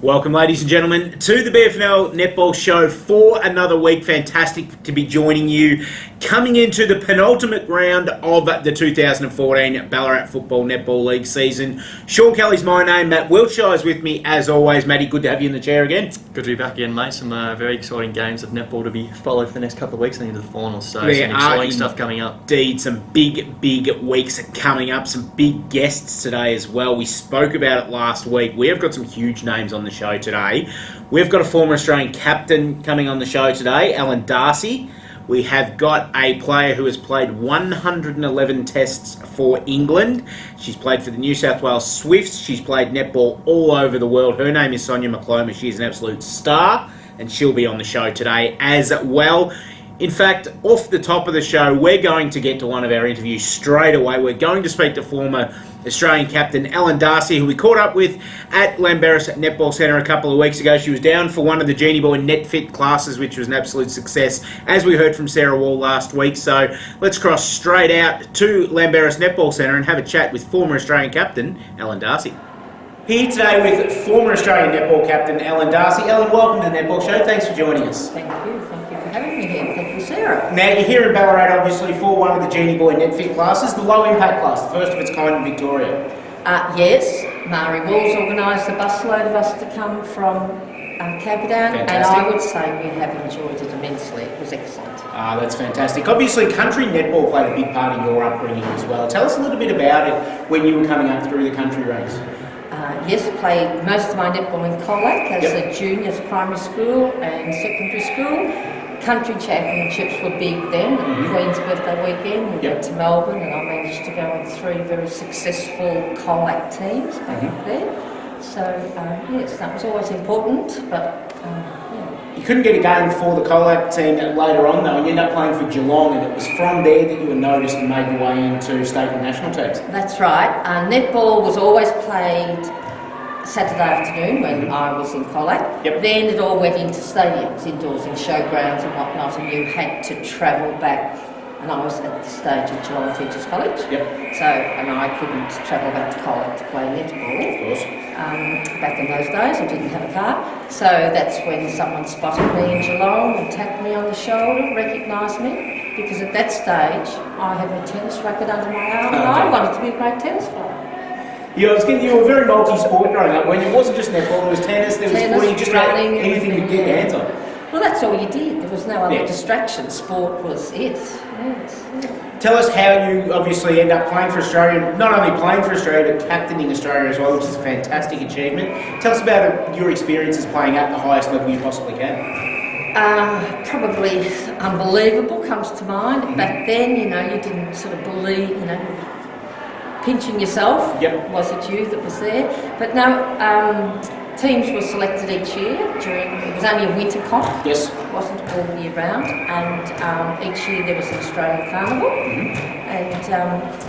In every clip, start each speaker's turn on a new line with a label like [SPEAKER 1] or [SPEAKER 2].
[SPEAKER 1] Welcome, ladies and gentlemen, to the BFNL Netball Show for another week. Fantastic to be joining you. Coming into the penultimate round of the 2014 Ballarat Football Netball League season. Sean Kelly's my name. Matt Wiltshire's with me, as always. Matty, good to have you in the chair again.
[SPEAKER 2] Good to be back again, mate. Some very exciting games of netball to be followed for the next couple of weeks and into the finals. So
[SPEAKER 1] There
[SPEAKER 2] some exciting stuff coming up.
[SPEAKER 1] Indeed, some big weeks coming up. Some big guests today as well. We spoke about it last week. We have got some huge names on the show today. We've got a former Australian captain coming on the show today, Ellen Darcy. We have got a player who has played 111 tests for England. She's played for the New South Wales Swifts. She's played netball all over the world. Her name is Sonia Mkoloma. She is an absolute star, and she'll be on the show today as well. In fact, off the top of the show, we're going to get to one of our interviews straight away. We're going to speak to former Australian captain Ellen Darcy, who we caught up with at Lamberis Netball Centre a couple of weeks ago. She was down for one of the Jeanieboy net fit classes, which was an absolute success, as we heard from Sarah Wall last week. So let's cross straight out to Lamberis Netball Centre and have a chat with former Australian captain Ellen Darcy. Here today with former Australian netball captain Ellen Darcy. Ellen, welcome to the Netball Show. Thanks for joining us.
[SPEAKER 3] Thank you for having me here. Thank you, Sarah.
[SPEAKER 1] Now, you're here in Ballarat, obviously, for one of the Jeanieboy net fit classes, the low impact class, the first of its kind in Victoria.
[SPEAKER 3] Yes, Mari Walls organised a busload of us to come from Camperdown, and I would say we have enjoyed it immensely. It was excellent.
[SPEAKER 1] That's fantastic. Obviously, country netball played a big part in your upbringing as well. Tell us a little bit about it when you were coming up through the country ranks.
[SPEAKER 3] Yes, played most of my netball in Colac as a junior, as primary school and secondary school. Country championships were big then, Queen's birthday weekend. We went to Melbourne and I managed to go on 3 very successful Colac teams back there. So, yes, that was always important, but
[SPEAKER 1] You couldn't get a game for the Colac team later on, though, and you ended up playing for Geelong, and it was from there that you were noticed and made your way into state and national teams.
[SPEAKER 3] That's right. Netball was always played Saturday afternoon when I was in Colac. Then it all went into stadiums, indoors in showgrounds and whatnot, and you had to travel back. And I was at the stage of Geelong Teachers College. So, and I couldn't travel back to Colac to play netball.
[SPEAKER 1] Of course.
[SPEAKER 3] Back in those days, I didn't have a car. So that's when someone spotted me in Geelong and tapped me on the shoulder, recognised me, because at that stage I had my tennis racket under my arm and I wanted to be a great tennis player.
[SPEAKER 1] You were very multi-sport growing up. When it wasn't just netball, there was tennis, there was footy, just
[SPEAKER 3] running,
[SPEAKER 1] anything you could get your hands on.
[SPEAKER 3] Well, that's all you did. There was no other distraction. Sport was it. Yes.
[SPEAKER 1] Tell us how you obviously end up playing for Australia, not only playing for Australia, but captaining Australia as well, which is a fantastic achievement. Tell us about your experiences playing at the highest level you possibly can.
[SPEAKER 3] Probably unbelievable comes to mind. Back then, you didn't sort of believe, pinching yourself. Was it you that was there? But no, teams were selected each year it was only a winter comp. It wasn't all year round, and each year there was an Australian Carnival. And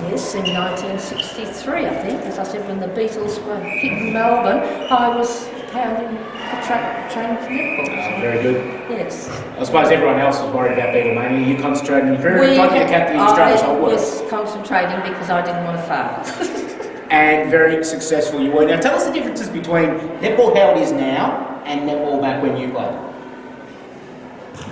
[SPEAKER 3] yes, in 1963, I think, as I said, when the Beatles were hitting Melbourne, I was pounding the track training for netball.
[SPEAKER 1] Very good.
[SPEAKER 3] Yes.
[SPEAKER 1] I suppose everyone else was worried about Beatlemania. You concentrated on your career. Got you to captain Australia's whole world.
[SPEAKER 3] I was concentrating because I didn't want to fail.
[SPEAKER 1] And very successful you were. Now tell us the differences between netball how it is now and netball back when you played.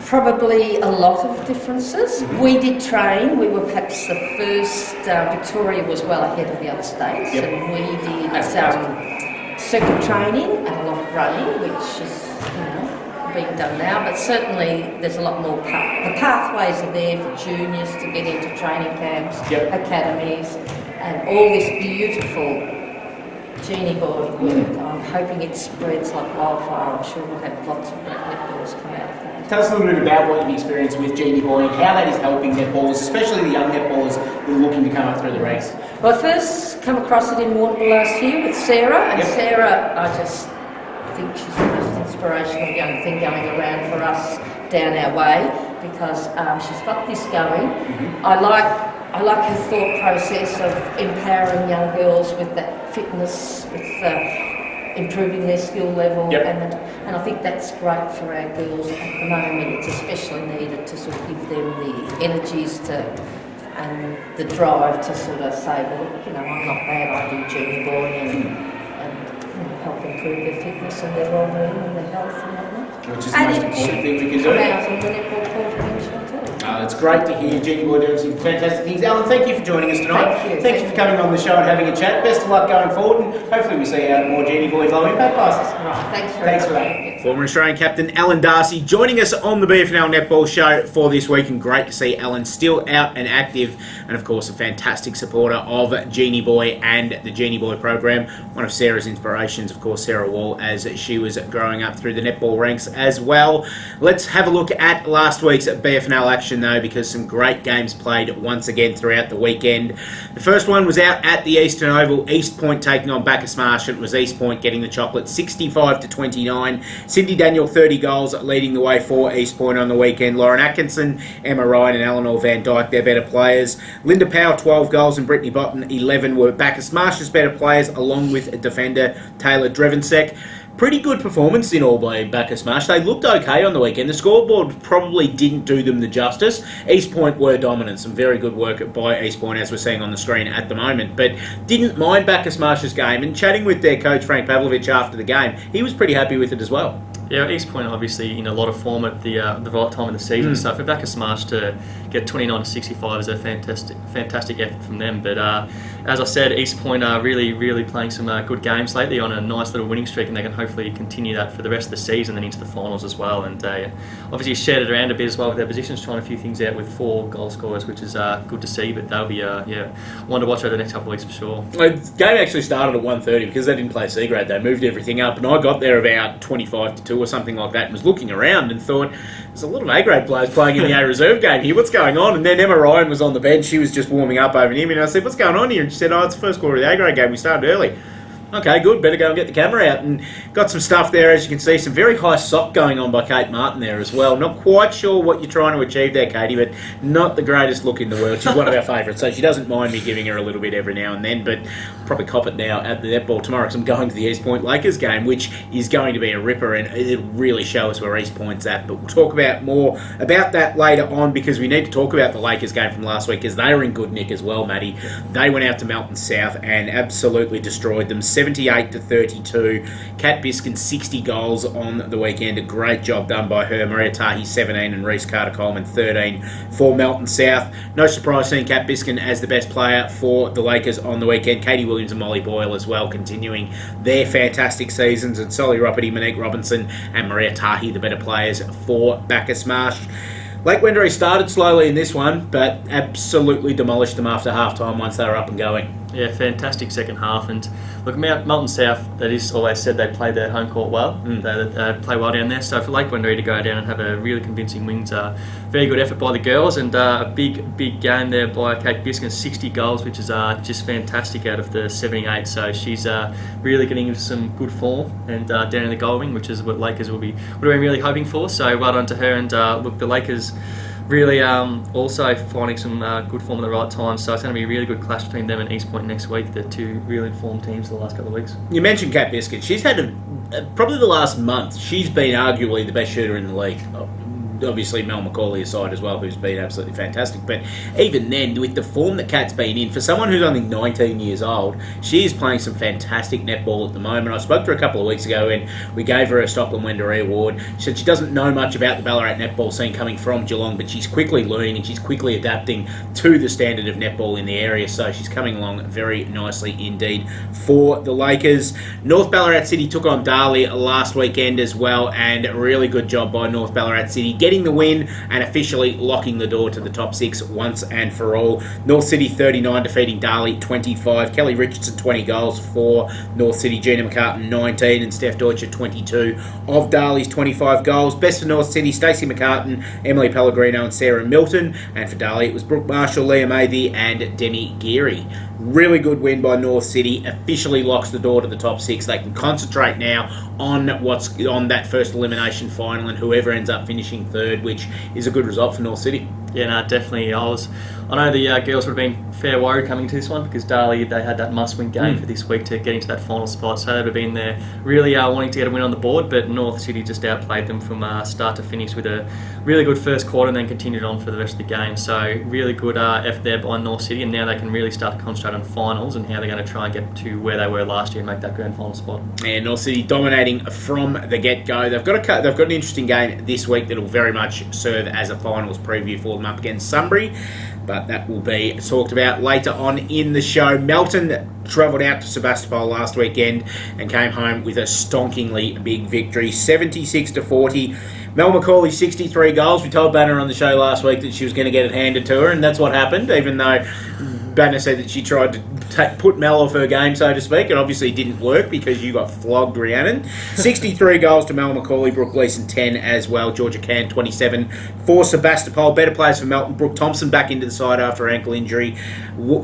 [SPEAKER 3] Probably a lot of differences. We did train. We were perhaps the first. Victoria was well ahead of the other states, and we did circuit training and a lot of running, which is being done now. But certainly there's a lot more. The pathways are there for juniors to get into training camps, academies, and all this beautiful Jeanieboy work. I'm hoping it spreads like wildfire. I'm sure we'll have lots of great netballs come out of that.
[SPEAKER 1] Tell us a little bit about what you've experienced with Jeanieboy and how that is helping netballers, especially the young netballers who are looking to come up through the ranks.
[SPEAKER 3] Well, I first come across it in Warrnambool last year with Sarah, and Sarah, I just think she's the most inspirational young thing going around for us down our way, because she's got this going. I like her thought process of empowering young girls with that fitness, with improving their skill level, and I think that's great for our girls at the moment. It's especially needed to sort of give them the energies and the drive to sort of say, well, I'm not bad, I do Jeanieboy, and help improve their fitness and their well-being and their health and whatnot.
[SPEAKER 1] Which is the most important thing we can do.
[SPEAKER 3] Come out in the netball court eventually too.
[SPEAKER 1] It's great to hear Jeanieboy doing some fantastic things. Ellen, thank you for joining us tonight.
[SPEAKER 3] Thank you
[SPEAKER 1] for coming on the show and having a chat. Best of luck going forward, and hopefully we see out more Jeanieboy low impact passes.
[SPEAKER 3] Right,
[SPEAKER 1] Thanks for that. Former Australian captain Ellen Darcy joining us on the BFNL Netball Show for this week, and great to see Ellen still out and active, and of course a fantastic supporter of Jeanieboy and the Jeanieboy program. One of Sarah's inspirations, of course, Sarah Wall, as she was growing up through the netball ranks as well. Let's have a look at last week's BFNL action though, because some great games played once again throughout the weekend. The first one was out at the Eastern Oval, East Point taking on Bacchus Marsh. It was East Point getting the chocolate 65-29. Cindy Daniel 30 goals leading the way for East Point on the weekend. Lauren Atkinson, Emma Ryan and Eleanor Van Dyke, their better players. Linda Powell 12 goals and Brittany Botton 11 were Bacchus Marsh's better players, along with defender Taylor Drevensek. Pretty good performance in all by Bacchus Marsh. They looked okay on the weekend. The scoreboard probably didn't do them the justice. East Point were dominant. Some very good work by East Point, as we're seeing on the screen at the moment. But didn't mind Bacchus Marsh's game. And chatting with their coach, Frank Pavlovich, after the game, he was pretty happy with it as well.
[SPEAKER 2] Yeah, East Point obviously in a lot of form at the right time of the season. So for Bacchus Marsh to get 29-65 is a fantastic effort from them. But as I said, East Point are really playing some good games lately on a nice little winning streak, and they can hopefully continue that for the rest of the season and into the finals as well. And obviously shared it around a bit as well with their positions, trying a few things out with 4 goal scorers, which is good to see. But they'll be one to watch over the next couple of weeks for sure.
[SPEAKER 1] The game actually started at 1:30 because they didn't play C grade. They moved everything up, and I got there about 25-2 or something like that, and was looking around and thought, there's a lot of A grade players playing in the A reserve game here. What's going on? And then Emma Ryan was on the bench. She was just warming up over him, and I said, what's going on here? And she said, it's the first quarter of the A grade game. We started early. Okay, good. Better go and get the camera out. And got some stuff there, as you can see. Some very high sock going on by Kate Martin there as well. Not quite sure what you're trying to achieve there, Katie, but not the greatest look in the world. She's one of our favourites, so she doesn't mind me giving her a little bit every now and then, but I'll probably cop it now at the netball tomorrow, because I'm going to the East Point Lakers game, which is going to be a ripper, and it'll really show us where East Point's at. But we'll talk about more about that later on, because we need to talk about the Lakers game from last week, because they were in good nick as well, Matty. They went out to Melton South and absolutely destroyed them, 78-32. Kat Biskin 60 goals on the weekend. A great job done by her. Maria Tahi 17 and Reese Carter-Coleman 13 for Melton South. No surprise seeing Kat Biskin as the best player for the Lakers on the weekend. Katie Williams and Molly Boyle as well, continuing their fantastic seasons. And Solly Ropperty, Monique Robinson and Maria Tahi, the better players for Bacchus Marsh. Lake Wendouree started slowly in this one, but absolutely demolished them after half-time once they were up and going.
[SPEAKER 2] Yeah, fantastic second half. And look, Melton South, that is always said they play their home court well. They play well down there. So for Lake Wendouree to go down and have a really convincing win, very good effort by the girls, and a big game there by Kate Biskin, 60 goals, which is just fantastic out of the 78. So she's really getting into some good form and down in the goal wing, which is what Lakers would have been really hoping for. So well done to her. And look, the Lakers really also finding some good form at the right time, so it's going to be a really good clash between them and East Point next week. They're two really informed teams for the last couple of weeks.
[SPEAKER 1] You mentioned Kat Biskin. She's had probably the last month, she's been arguably the best shooter in the league. Obviously Mel McCauley aside as well, who's been absolutely fantastic. But even then, with the form that Kat's been in, for someone who's only 19 years old, she is playing some fantastic netball at the moment. I spoke to her a couple of weeks ago and we gave her a Stockland Wendouree award. She said she doesn't know much about the Ballarat netball scene coming from Geelong, but she's quickly learning and she's quickly adapting to the standard of netball in the area. So she's coming along very nicely indeed for the Lakers. North Ballarat City took on Darley last weekend as well, and a really good job by North Ballarat City getting the win and officially locking the door to the top 6 once and for all. North City 39 defeating Darley 25. Kelly Richardson 20 goals for North City. Gina McCartan 19 and Steph Deutscher 22 of Darley's 25 goals. Best for North City, Stacey McCartan, Emily Pellegrino and Sarah Milton. And for Darley it was Brooke Marshall, Leah Mathy and Demi Geary. Really good win by North City. Officially locks the door to the top 6. They can concentrate now on what's on that first elimination final and whoever ends up finishing third, which is a good result for North City.
[SPEAKER 2] Yeah, no, definitely. I know the girls would have been fair worried coming to this one because Darley, they had that must-win game for this week to get into that final spot, so they would have been there really wanting to get a win on the board, but North City just outplayed them from start to finish with a really good first quarter and then continued on for the rest of the game. So really good effort there by North City, and now they can really start to concentrate on finals and how they're going to try and get to where they were last year and make that grand final spot.
[SPEAKER 1] And North City dominating from the get-go. They've got an interesting game this week that will very much serve as a finals preview for them up against Sunbury, but that will be talked about later on in the show. Melton travelled out to Sebastopol last weekend and came home with a stonkingly big victory, 76-40. Mel McCauley, 63 goals. We told Banner on the show last week that she was going to get it handed to her, and that's what happened, even though Banner said that she tried to put Mel off her game, so to speak, and obviously it didn't work because you got flogged, Rhiannon. 63 goals to Mel McCauley, Brooke Gleeson 10 as well, Georgia Can 27 for Sebastopol. Better players for Melton, Brooke Thompson back into the side after ankle injury,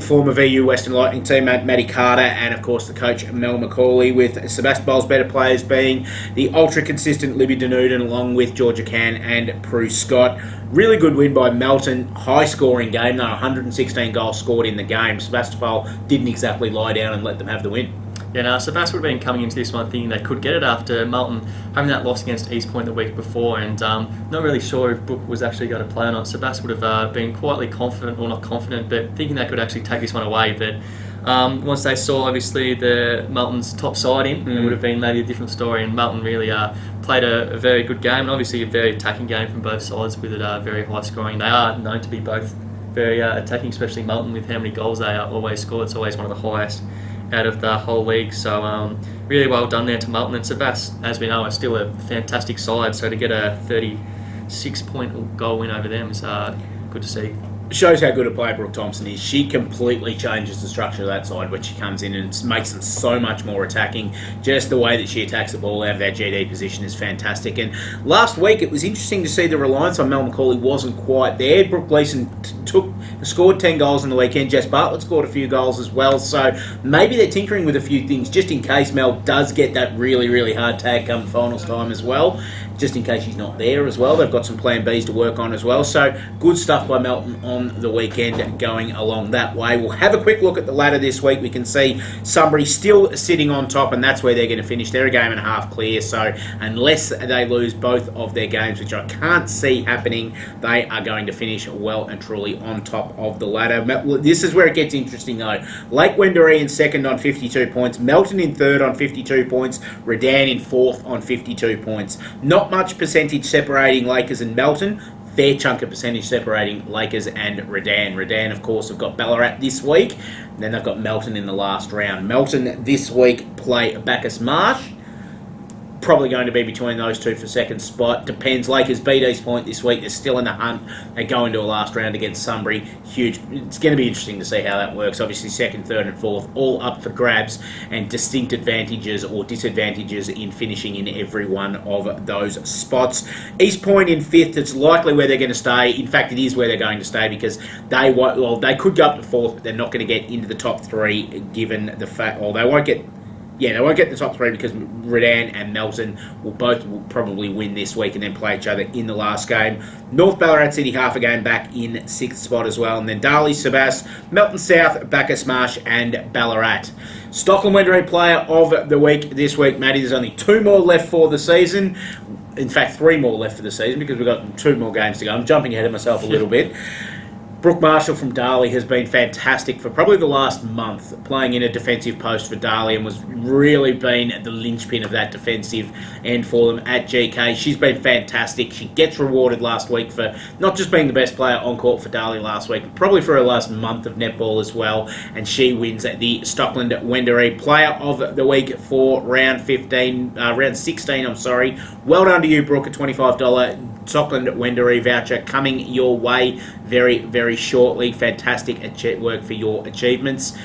[SPEAKER 1] former VU Western Lightning teammate Maddie Carter, and of course the coach Mel McCauley, with Sebastopol's better players being the ultra-consistent Libby Denuden along with Georgia Can and Prue Scott. Really good win by Melton, high-scoring game, though 116 goals scored in the game. Sebastopol didn't exactly lie down and let them have the win.
[SPEAKER 2] Yeah, no, Sebastopol would have been coming into this one thinking they could get it after Melton having that loss against East Point the week before, and not really sure if Brooke was actually going to play or not. Sebastopol would have been quietly confident, or not confident, but thinking they could actually take this one away. But once they saw, obviously, the Melton's top side in, it would have been maybe a different story, and Melton really played a very good game, and obviously a very attacking game from both sides with it very high scoring. They are known to be both very attacking, especially Melton, with how many goals they always score. It's always one of the highest out of the whole league, so really well done there to Melton. And Sebast, as we know, is still a fantastic side, so to get a 36-point goal win over them is good to see.
[SPEAKER 1] Shows how good a player Brooke Thompson is. She completely changes the structure of that side when she comes in and makes them so much more attacking. Just the way that she attacks the ball out of that GD position is fantastic. And last week it was interesting to see the reliance on Mel McCauley wasn't quite there. Brooke Gleeson scored 10 goals in the weekend. Jess Bartlett scored a few goals as well. So maybe they're tinkering with a few things just in case Mel does get that really, really hard tag come finals time as well. Just in case she's not there as well. They've got some plan Bs to work on as well. So good stuff by Melton on the weekend going along that way. We'll have a quick look at the ladder this week. We can see Sunbury still sitting on top, and that's where they're going to finish. They're a game and a half clear. So unless they lose both of their games, which I can't see happening, they are going to finish well and truly on top of the ladder. This is where it gets interesting though. Lake Wendouree in second on 52 points. Melton in third on 52 points. Redan in fourth on 52 points. Not much percentage separating Lakers and Melton. Fair chunk of percentage separating Lakers and Redan. Redan, of course, have got Ballarat this week. And then they've got Melton in the last round. Melton this week play Bacchus Marsh. Probably going to be between those two for second spot. Depends. Lakers beat East Point this week. They're still in the hunt. They go into a last round against Sunbury. Huge. It's going to be interesting to see how that works. Obviously, second, third, and fourth all up for grabs, and distinct advantages or disadvantages in finishing in every one of those spots. East Point in fifth. It's likely where they're going to stay. In fact, it is where they're going to stay because they could go up to fourth, but they're not going to get into the top three given the fact, or they won't get. Yeah, they won't get the top three because Redan and Melton will probably win this week and then play each other in the last game. North Ballarat City half a game back in sixth spot as well. And then Darley, Sebast, Melton South, Bacchus Marsh and Ballarat. Stockland Wendouree player of the week this week, Matty. There's only 2 more left for the season. In fact, 3 more left for the season because we've got 2 more games to go. I'm jumping ahead of myself a little bit. Brooke Marshall from Darley has been fantastic for probably the last month, playing in a defensive post for Darley, and was really been the linchpin of that defensive end for them at GK. She's been fantastic. She gets rewarded last week for not just being the best player on court for Darley last week, but probably for her last month of netball as well, and she wins the Stockland Wendouree Player of the Week for round 16. Well done to you, Brooke. A $25 Stockland Wendouree voucher coming your way very, very shortly. Fantastic work for your achievements.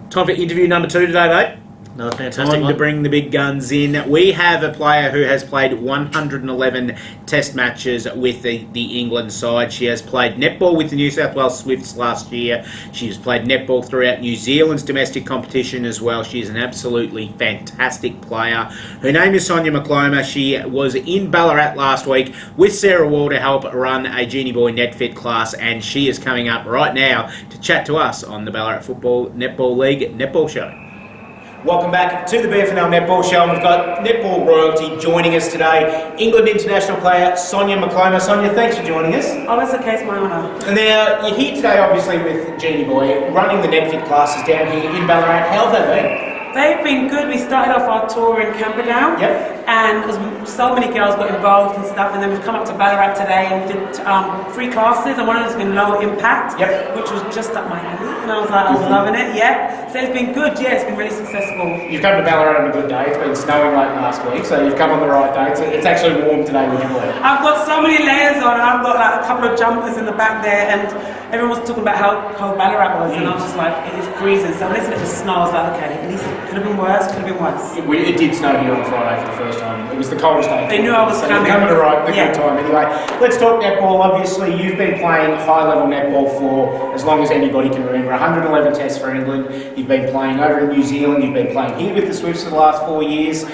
[SPEAKER 1] Time for interview number 2 today, mate.
[SPEAKER 2] Another fantastic
[SPEAKER 1] Time
[SPEAKER 2] one.
[SPEAKER 1] to bring the big guns in. We have a player who has played 111 test matches with the England side. She has played netball with the New South Wales Swifts last year. She has played netball throughout New Zealand's domestic competition as well. She is an absolutely fantastic player. Her name is Sonia Mkoloma. She was in Ballarat last week with Sarah Wall to help run a Jeanieboy NetFit class, and she is coming up right now to chat to us on the Ballarat Football Netball League Netball Show. Welcome back to the BFNL Netball Show, and we've got netball royalty joining us today, England international player Sonia Mkoloma. Sonia, thanks for joining us.
[SPEAKER 4] Oh, that's okay, it's my honour.
[SPEAKER 1] Now, you're here today obviously with Jeanieboy, running the NetFit classes down here in Ballarat. How have they been?
[SPEAKER 4] They've been good. We started off our tour in Camperdown, and so many girls got involved and stuff, and then we've come up to Ballarat today and we did 3 classes, and one of them's been low impact, which was just up my alley, and I was loving it, So it's been good, it's been really successful.
[SPEAKER 1] You've come to Ballarat on a good day. It's been snowing late last week, so you've come on the right day. It's actually warm today with you.
[SPEAKER 4] I've got so many layers on, and I've got like a couple of jumpers in the back there, and everyone was talking about how cold Ballarat was, and I was just like, it is freezing. So listening to the snow, I was like, okay, at least it could have been worse,
[SPEAKER 1] It did snow here on Friday for the first time. It was the coldest day.
[SPEAKER 4] They knew I was coming.
[SPEAKER 1] You're coming at the good time anyway. Let's talk netball. Obviously, you've been playing high-level netball for as long as anybody can remember. 111 tests for England. You've been playing over in New Zealand. You've been playing here with the Swifts for the last 4 years.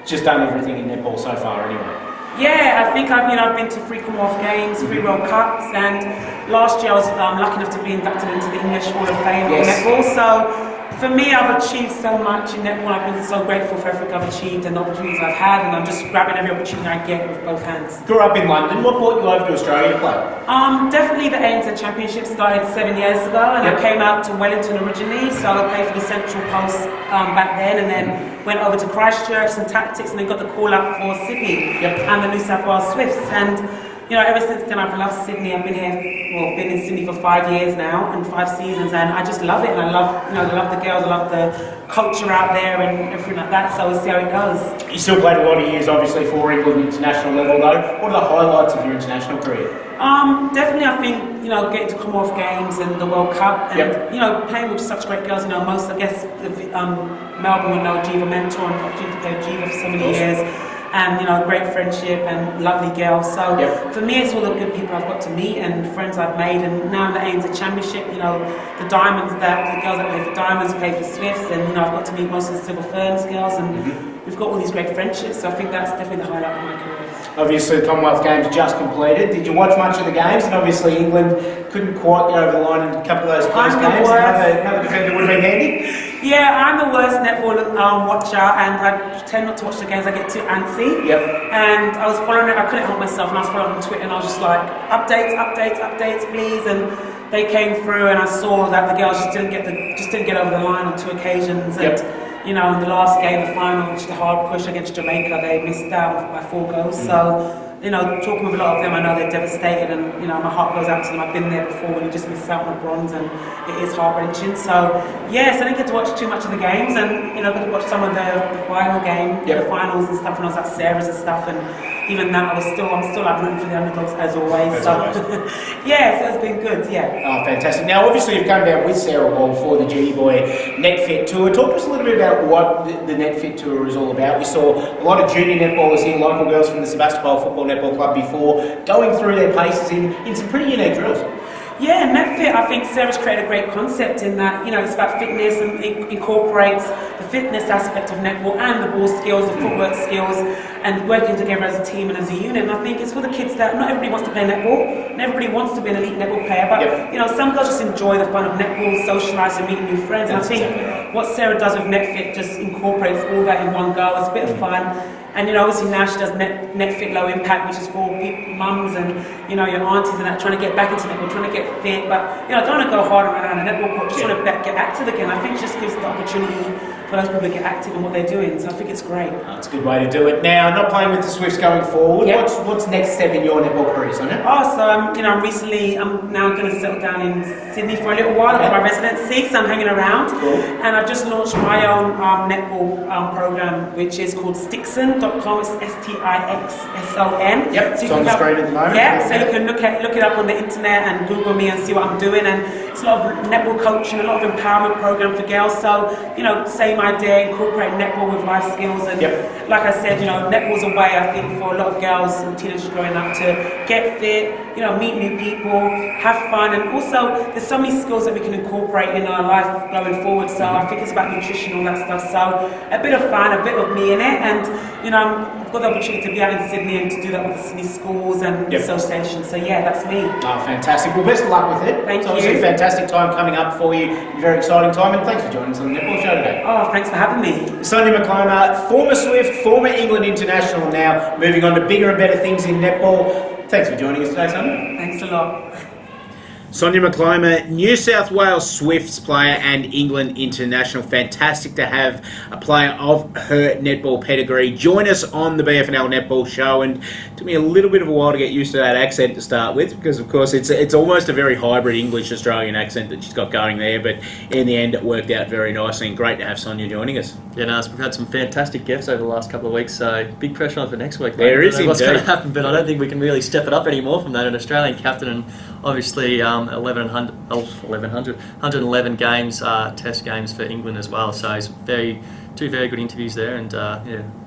[SPEAKER 1] Just done everything in netball so far anyway.
[SPEAKER 4] Yeah, I think I've been to 3 Commonwealth Games, 3 World Cups, and last year I was lucky enough to be inducted into the English Hall of Fame in netball. So for me, I've achieved so much in netball. I've been so grateful for everything I've achieved and the opportunities I've had, and I'm just grabbing every opportunity I get with both hands.
[SPEAKER 1] Grew up in London. What brought you over to Australia to play?
[SPEAKER 4] Definitely the ANZ Championship started 7 years ago, and I came out to Wellington originally, so I played for the Central Post back then, and then went over to Christchurch and Tactics, and then got the call up for Sydney and the New South Wales Swifts. And ever since then I've loved Sydney. I've been in Sydney for 5 years now and 5 seasons, and I just love it. And I love the girls. I love the culture out there and everything like that. So we'll see how it goes. You still played a lot of years, obviously, for England international level, though. What are the highlights of your international career? Definitely, I think getting to Commonwealth Games and the World Cup, and playing with such great girls. Most, I guess, Melbourne would know Jiva Mentor, and opportunity to play with Jiva for so many years. And great friendship and lovely girls. So for me, it's all the good people I've got to meet and friends I've made. And now in the ANZ Championship, the Diamonds, the girls that play for Diamonds play for Swifts, and I've got to meet most of the Silver Ferns girls, and we've got all these great friendships. So I think that's definitely the highlight of my career.
[SPEAKER 1] Obviously, the Commonwealth Games just completed. Did you watch much of the games? And obviously, England couldn't quite get over the line in a couple of those close games. Another defender would have been handy.
[SPEAKER 4] Yeah, I'm the worst netball watcher, and I tend not to watch the games. I get too antsy. And I was following it. I couldn't help myself, and I was following on Twitter, and I was just like, updates, please. And they came through, and I saw that the girls just didn't get over the line on 2 occasions. And in the last game, the final, which the hard push against Jamaica, they missed out by 4 goals. So, talking with a lot of them, I know they're devastated, and my heart goes out to them. I've been there before when you just miss out on a bronze, and it is heart-wrenching. So, yes, I didn't get to watch too much of the games, and I got to watch some of the final game, the finals and stuff when I was at Sarah's and stuff, and even that, I'm still like rooting for the underdogs as always. So it's been good.
[SPEAKER 1] Oh, fantastic! Now, obviously, you've come down with Sarah Wall for the Jeanieboy NetFit Tour. Talk to us a little bit about what the NetFit Tour is all about. We saw a lot of junior netballers here, local girls from the Sebastopol Football Netball Club before, going through their paces in some pretty unique drills.
[SPEAKER 4] Yeah, NetFit, I think Sarah's created a great concept in that, it's about fitness, and it incorporates the fitness aspect of netball and the ball skills, the footwork skills, and working together as a team and as a unit. And I think it's for the kids that not everybody wants to play netball, and everybody wants to be an elite netball player, but some girls just enjoy the fun of netball, socialise and meeting new friends. And I think what Sarah does with NetFit just incorporates all that in one go. It's a bit of fun. And obviously now she does NetFit Low Impact, which is for mums and your aunties and that, trying to get back into netball, trying to get fit. But I don't want to go hard around a netball court, just want to get active again. I think it just gives the opportunity for those people to get active in what they're doing. So I think it's great.
[SPEAKER 1] That's a good way to do it. Now, not playing with the Swifts going forward. What's next step in your netball career, Sonia?
[SPEAKER 4] So I'm now going to settle down in Sydney for a little while. I've got my residency, so I'm hanging around. Cool. And I've just launched my own netball program, which is called Stixon.com. It's STIXSON.
[SPEAKER 1] So it's on the screen at the moment.
[SPEAKER 4] So you can look it up on the internet and Google me and see what I'm doing. And it's a lot of netball coaching, a lot of empowerment program for girls. So, same idea, incorporate netball with life skills. And like I said, netball's a way, I think, for a lot of girls and teenagers growing up to get fit, meet new people, have fun. And also, there's so many skills that we can incorporate in our life going forward. So I think it's about nutrition, all that stuff. So a bit of fun, a bit of me in it. And, I've got the opportunity to be out in Sydney and to do that with the Sydney schools and the association. So yeah, that's me.
[SPEAKER 1] Oh, fantastic. Well, best of luck with it.
[SPEAKER 4] Thank you.
[SPEAKER 1] Obviously a fantastic time coming up for you. Very exciting time, and thanks for joining us on the Netball Show today.
[SPEAKER 4] Oh, thanks for having me.
[SPEAKER 1] Sonia Mkoloma, former Swift, former England international now, moving on to bigger and better things in netball. Thanks for joining us today, Sonia.
[SPEAKER 4] Thanks a lot.
[SPEAKER 1] Sonia Mkoloma, New South Wales Swifts player and England international. Fantastic to have a player of her netball pedigree join us on the BFNL Netball Show, and it took me a little bit of a while to get used to that accent to start with, because of course it's almost a very hybrid English-Australian accent that she's got going there, but in the end it worked out very nicely, and great to have Sonia joining us.
[SPEAKER 2] Yeah, no, we've had some fantastic guests over the last couple of weeks, so big pressure on for next week.
[SPEAKER 1] There is
[SPEAKER 2] what's
[SPEAKER 1] indeed.
[SPEAKER 2] going to happen, but I don't think we can really step it up anymore from that. An Australian captain and obviously 111 games, test games for England as well. So it's two very good interviews there, and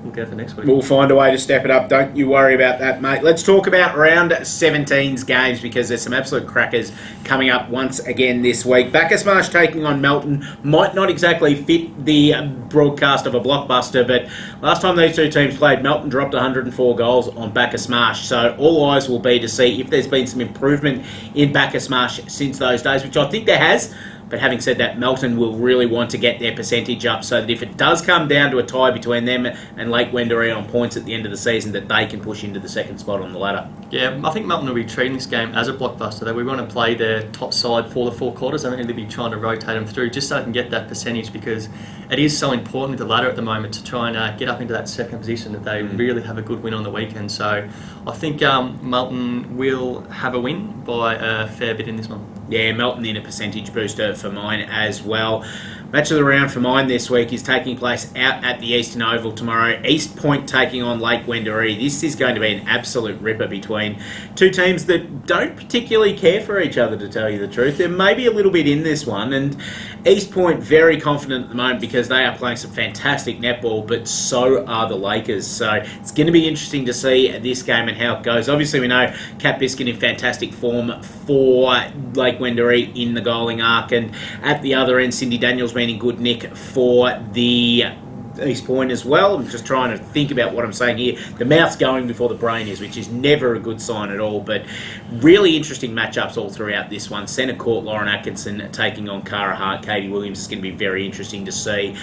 [SPEAKER 2] we'll go for next week.
[SPEAKER 1] We'll find a way to step it up. Don't you worry about that, mate. Let's talk about round 17's games, because there's some absolute crackers coming up once again this week. Bacchus Marsh taking on Melton might not exactly fit the broadcast of a blockbuster, but last time these two teams played, Melton dropped 104 goals on Bacchus Marsh. So all eyes will be to see if there's been some improvement in Bacchus Marsh since those days, which I think there has. But having said that, Melton will really want to get their percentage up, so that if it does come down to a tie between them and Lake Wendouree on points at the end of the season, that they can push into the second spot on the ladder.
[SPEAKER 2] Yeah, I think Melton will be treating this game as a blockbuster. That we want to play their top side for the four quarters. I don't need to be trying to rotate them through, just so they can get that percentage, because it is so important with the ladder at the moment to try and get up into that second position, that they really have a good win on the weekend. So I think Melton will have a win by a fair bit in this one.
[SPEAKER 1] Yeah, Melton in a percentage booster for mine as well. Match of the round for mine this week is taking place out at the Eastern Oval tomorrow. East Point taking on Lake Wendouree. This is going to be an absolute ripper between two teams that don't particularly care for each other, to tell you the truth. There may be a little bit in this one, and East Point very confident at the moment because they are playing some fantastic netball, but so are the Lakers. So it's going to be interesting to see this game and how it goes. Obviously, we know Kat Biskin in fantastic form for Lake Wendouree in the goaling arc, and at the other end, Cindy Daniels been in good nick for the East Point as well. I'm just trying to think about what I'm saying here. The mouth's going before the brain is, which is never a good sign at all, but really interesting matchups all throughout this one. Centre court, Lauren Atkinson taking on Cara Hart. Katie Williams is going to be very interesting to see.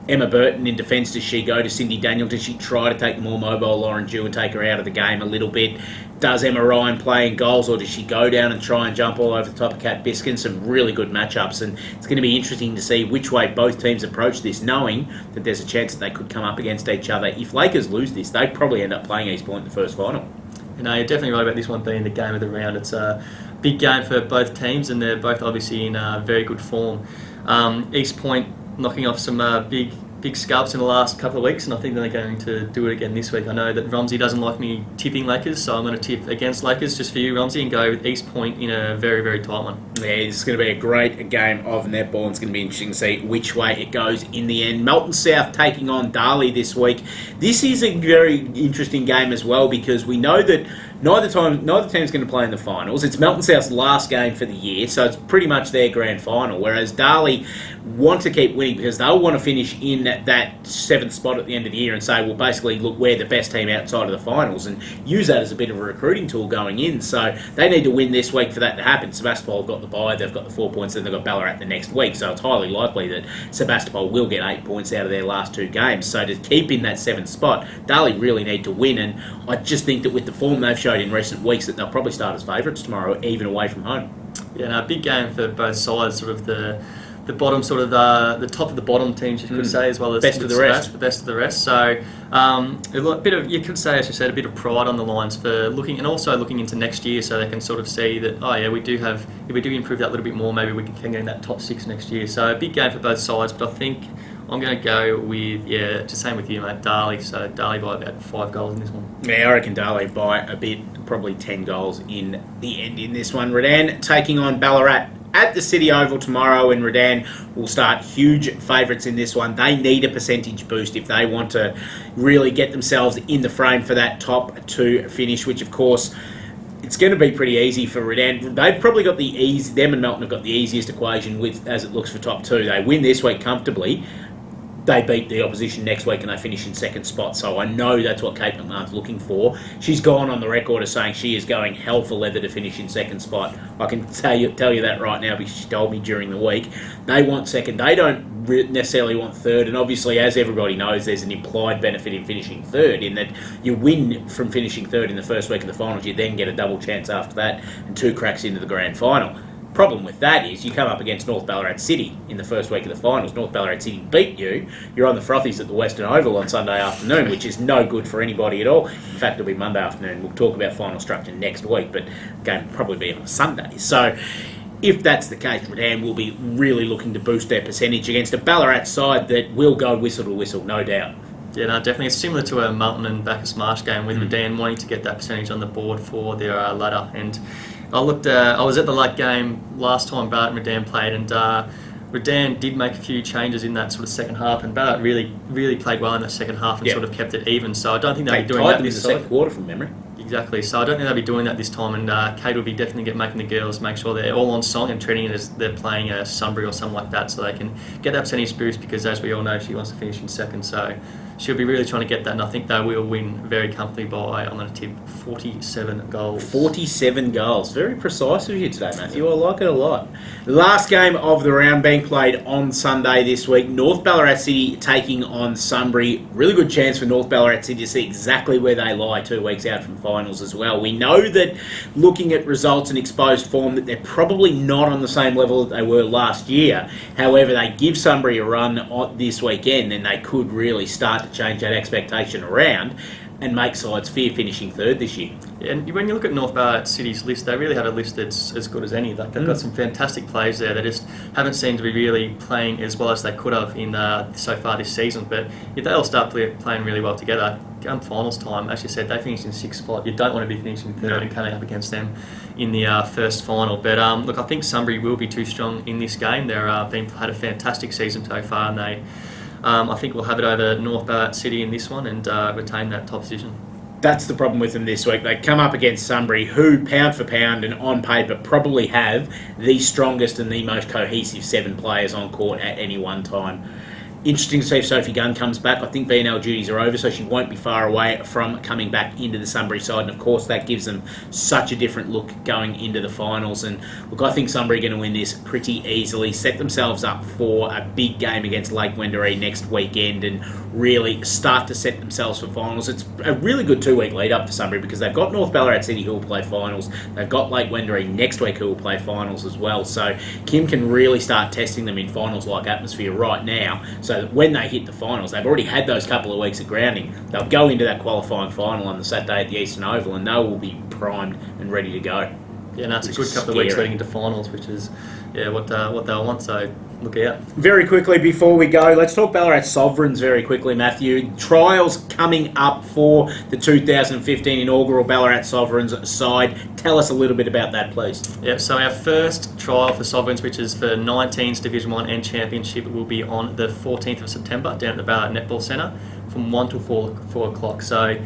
[SPEAKER 1] Emma Burton in defence, does she go to Cindy Daniel? Does she try to take the more mobile Lauren Dew and take her out of the game a little bit? Does Emma Ryan play in goals, or does she go down and try and jump all over the top of Kat Biskin? Some really good matchups, and it's going to be interesting to see which way both teams approach this, knowing that there's a chance that they could come up against each other. If Lakers lose this, they'd probably end up playing East Point in the first final.
[SPEAKER 2] You're definitely right about this one being the game of the round. It's a big game for both teams, and they're both obviously in very good form. East Point knocking off some big scalps in the last couple of weeks, and I think they're going to do it again this week. I know that Romsey doesn't like me tipping Lakers, so I'm going to tip against Lakers just for you, Romsey, and go with East Point in a very, very tight one.
[SPEAKER 1] Yeah, it's going to be a great game of netball, and it's going to be interesting to see which way it goes in the end. Melton South taking on Darley this week. This is a very interesting game as well, because we know that neither team's going to play in the finals. It's Melton South's last game for the year, so it's pretty much their grand final, whereas Darley want to keep winning because they'll want to finish in that 7th spot at the end of the year and say, well, basically, look, we're the best team outside of the finals, and use that as a bit of a recruiting tool going in. So they need to win this week for that to happen. Sebastopol have got the bye, they've got the 4 points, then they've got Ballarat the next week, so it's highly likely that Sebastopol will get 8 points out of their last 2 games. So to keep in that 7th spot, Darley really need to win, and I just think that with the form they've showed in recent weeks, that they'll probably start as favourites tomorrow, even away from home.
[SPEAKER 2] Yeah, no, big game for both sides, sort of the bottom, sort of the top of the bottom teams, you could say, as well as
[SPEAKER 1] best of the rest.
[SPEAKER 2] The best of the rest. So a bit of, you could say, as you said, a bit of pride on the lines for looking, and also looking into next year, so they can sort of see that, oh yeah, we do have, if we do improve that a little bit more, maybe we can get in that top 6 next year. So a big game for both sides, but I think I'm going to go with, just same with you, mate, Darley. So Darley by about 5 goals in this one.
[SPEAKER 1] Yeah, I reckon Darley by a bit, probably 10 goals in the end in this one. Redan taking on Ballarat. at the City Oval tomorrow, and Redan will start huge favourites in this one. They need a percentage boost if they want to really get themselves in the frame for that top 2 finish, which of course it's going to be pretty easy for Redan. They've probably got them and Melton have got the easiest equation with as it looks for top 2. They win this week comfortably. They beat the opposition next week and they finish in second spot. So I know that's what Kate McMahon's looking for. She's gone on the record as saying she is going hell for leather to finish in second spot. I can tell you that right now because she told me during the week. They want second. They don't necessarily want third. And obviously, as everybody knows, there's an implied benefit in finishing third in that you win from finishing third in the first week of the finals. You then get a double chance after that and 2 cracks into the grand final. Problem with that is you come up against North Ballarat City in the first week of the finals. North Ballarat City beat you. You're on the frothies at the Western Oval on Sunday afternoon, which is no good for anybody at all. In fact, it'll be Monday afternoon. We'll talk about final structure next week, but the game will probably be on a Sunday. So if that's the case, Redan will be really looking to boost their percentage against a Ballarat side that will go whistle to whistle, no doubt.
[SPEAKER 2] Yeah, no, definitely. It's similar to a Melton and Bacchus Marsh game with Redan wanting to get that percentage on the board for their ladder. And I was at the late game last time Ballarat and Redan played, and Redan did make a few changes in that sort of second half, and Ballarat really played well in that second half and sort of kept it even. So I don't think they'll be doing that this
[SPEAKER 1] second quarter from memory.
[SPEAKER 2] Exactly. So I don't think they'll be doing that this time, and Kate will be definitely making the girls make sure they're all on song and treating it as they're playing a Sunbury or something like that, so they can get that percentage boost. Because as we all know, she wants to finish in second, so she'll be really trying to get that, and I think they will win very comfortably by, I'm going to tip, 47 goals. 47 goals. Very precise of you today, Matthew. I like it a lot. The last game of the round being played on Sunday this week. North Ballarat City taking on Sunbury. Really good chance for North Ballarat City to see exactly where they lie 2 weeks out from finals as well. We know that looking at results and exposed form that they're probably not on the same level that they were last year. However, they give Sunbury a run this weekend, then they could really start to change that expectation around and make sides fear finishing third this year. Yeah, and when you look at North Ballarat City's list, they really have a list that's as good as any. Like, they've got some fantastic players there. They just haven't seemed to be really playing as well as they could have in so far this season. But if they all start playing really well together, come finals time, as you said, they finished in 6th spot. You don't want to be finishing third and coming up against them in the first final. But look, I think Sunbury will be too strong in this game. They've had a fantastic season so far, and they I think we'll have it over North Ballarat City in this one and retain that top position. That's the problem with them this week. They come up against Sunbury, who, pound for pound and on paper, probably have the strongest and the most cohesive 7 players on court at any one time. Interesting to see if Sophie Gunn comes back. I think BFNL duties are over, so she won't be far away from coming back into the Sunbury side. And of course, that gives them such a different look going into the finals. And look, I think Sunbury are going to win this pretty easily, set themselves up for a big game against Lake Wendouree next weekend, and really start to set themselves for finals. It's a really good 2-week lead up for Sunbury because they've got North Ballarat City who will play finals. They've got Lake Wendouree next week who will play finals as well. So Kim can really start testing them in finals-like atmosphere right now. So that when they hit the finals, they've already had those couple of weeks of grounding. They'll go into that qualifying final on the Saturday at the Eastern Oval, and they will be primed and ready to go. Yeah, no, it's a good couple of weeks leading into finals, which is what they'll want. So look out. Very quickly before we go, let's talk Ballarat Sovereigns very quickly, Matthew. Trials coming up for the 2015 inaugural Ballarat Sovereigns side. Tell us a little bit about that, please. Yep, so our first trial for Sovereigns, which is for 19s Division 1 and Championship, will be on the 14th of September down at the Ballarat Netball Centre from 1 till 4 o'clock. So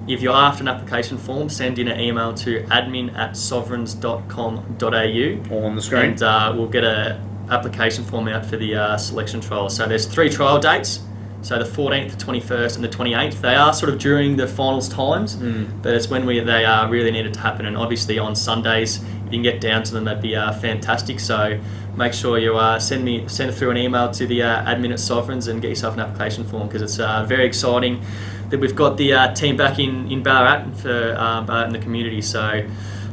[SPEAKER 2] if you're after an application form, send in an email to admin@sovereigns.com.au. All on the screen. And we'll get a application form out for the selection trial. So there's 3 trial dates. So the 14th, the 21st and the 28th. They are sort of during the finals times, but it's when they really needed to happen. And obviously on Sundays, if you can get down to them, that'd be fantastic. So make sure you send through an email to the admin at Sovereigns and get yourself an application form, because it's very exciting that we've got the team back in Ballarat for Ballarat in the community. So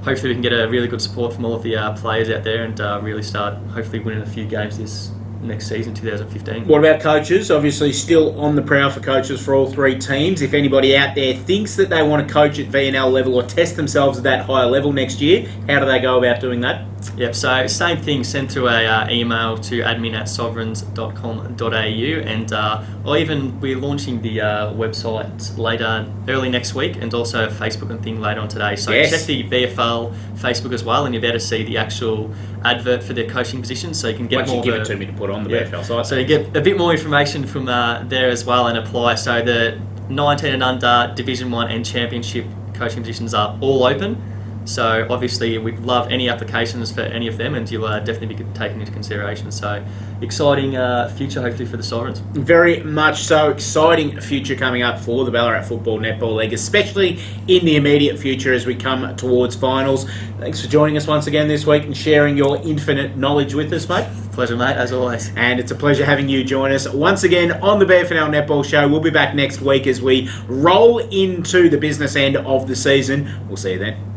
[SPEAKER 2] hopefully we can get a really good support from all of the players out there and really start hopefully winning a few games this next season, 2015. What about coaches? Obviously still on the prowl for coaches for all 3 teams. If anybody out there thinks that they want to coach at VNL level or test themselves at that higher level next year, how do they go about doing that? Yep, so same thing, send through a email to admin@sovereigns.com.au, and or even we're launching the website early next week, and also a Facebook and thing later on today. So
[SPEAKER 1] Yes.
[SPEAKER 2] check the BFL Facebook as well, and you'll be able to see the actual advert for their coaching position, so you can get
[SPEAKER 1] Once
[SPEAKER 2] more
[SPEAKER 1] you give
[SPEAKER 2] of
[SPEAKER 1] it to me to put on the BFL site.
[SPEAKER 2] So you get a bit more information from there as well, and apply. So the 19 and under, Division 1 and Championship coaching positions are all open. So obviously we'd love any applications for any of them, and you'll definitely be taken into consideration. So exciting future hopefully for the Sovereigns.
[SPEAKER 1] Very much so. Exciting future coming up for the Ballarat Football Netball League, especially in the immediate future as we come towards finals. Thanks for joining us once again this week and sharing your infinite knowledge with us, mate.
[SPEAKER 2] Pleasure, mate, as always.
[SPEAKER 1] And it's a pleasure having you join us once again on the BFNL Netball Show. We'll be back next week as we roll into the business end of the season. We'll see you then.